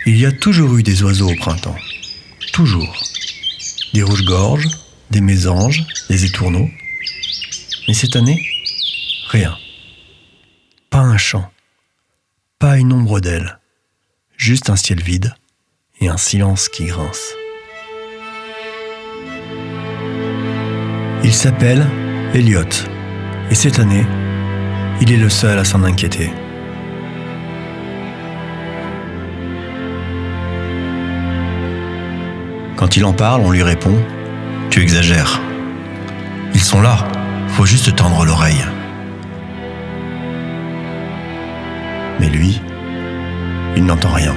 Il y a toujours eu des oiseaux au printemps. Toujours. Des rouges-gorges, des mésanges, des étourneaux. Mais cette année, rien. Pas un chant. Pas une ombre d'ailes. Juste un ciel vide et un silence qui grince. Il s'appelle Elliot. Et cette année, il est le seul à s'en inquiéter. Quand il en parle, on lui répond « Tu exagères. Ils sont là, faut juste tendre l'oreille. » Mais lui, il n'entend rien.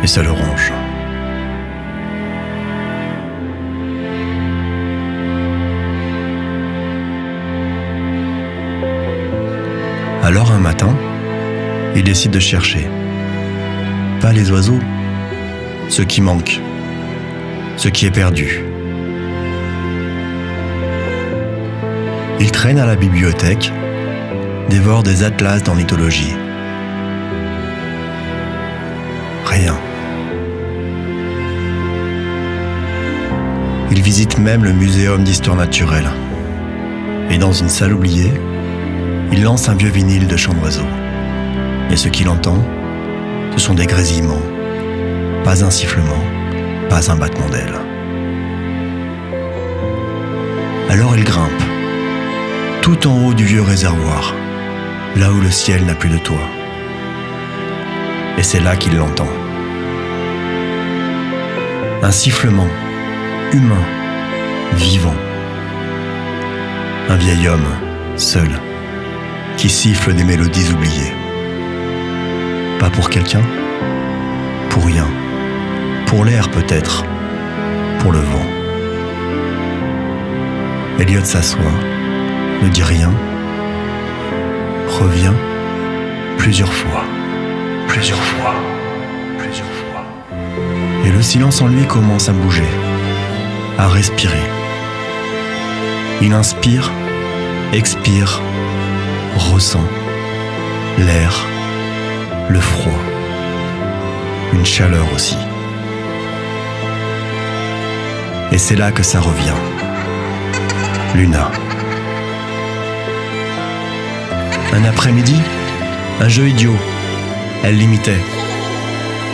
Et ça le ronge. Alors un matin, il décide de chercher. Pas les oiseaux, ce qui manque, ce qui est perdu. Il traîne à la bibliothèque, dévore des atlas d'ornithologie. Rien. Il visite même le muséum d'histoire naturelle. Et dans une salle oubliée, il lance un vieux vinyle de chants d'oiseaux. Et ce qu'il entend, ce sont des grésillements. Pas un sifflement, pas un battement d'ailes. Alors il grimpe, tout en haut du vieux réservoir, là où le ciel n'a plus de toit. Et c'est là qu'il l'entend. Un sifflement, humain, vivant. Un vieil homme, seul, qui siffle des mélodies oubliées. Pas pour quelqu'un, pour rien. Pour l'air peut-être, pour le vent. Elliot s'assoit, ne dit rien, revient plusieurs fois. Et le silence en lui commence à bouger, à respirer. Il inspire, expire, ressent l'air, le froid, une chaleur aussi. Et c'est là que ça revient. Luna. Un après-midi, un jeu idiot. Elle l'imitait.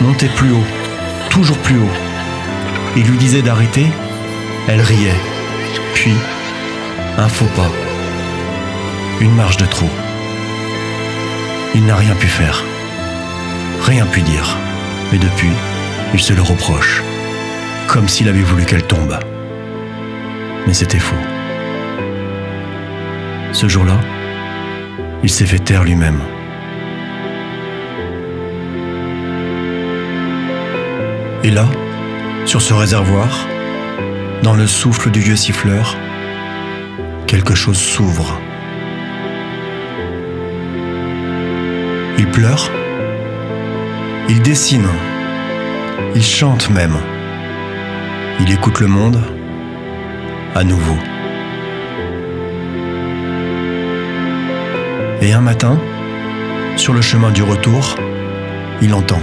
Montait plus haut, toujours plus haut. Il lui disait d'arrêter, elle riait. Puis, un faux pas. Une marche de trop. Il n'a rien pu faire. Rien pu dire. Mais depuis, il se le reproche. Comme s'il avait voulu qu'elle tombe. Mais c'était faux. Ce jour-là, il s'est fait taire lui-même. Et là, sur ce réservoir, dans le souffle du vieux siffleur, quelque chose s'ouvre. Il pleure, il dessine, il chante même. Il écoute le monde à nouveau. Et un matin, sur le chemin du retour, il entend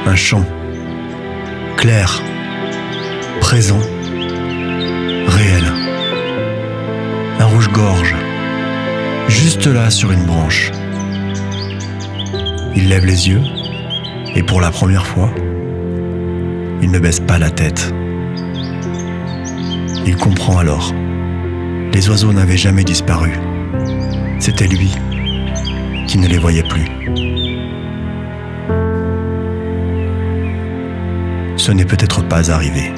un chant clair, présent, réel. Un rouge-gorge, juste là sur une branche. Il lève les yeux et pour la première fois, il ne baisse pas la tête. Il comprend alors. Les oiseaux n'avaient jamais disparu. C'était lui qui ne les voyait plus. Ce n'est peut-être pas arrivé.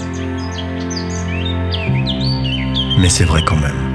Mais c'est vrai quand même.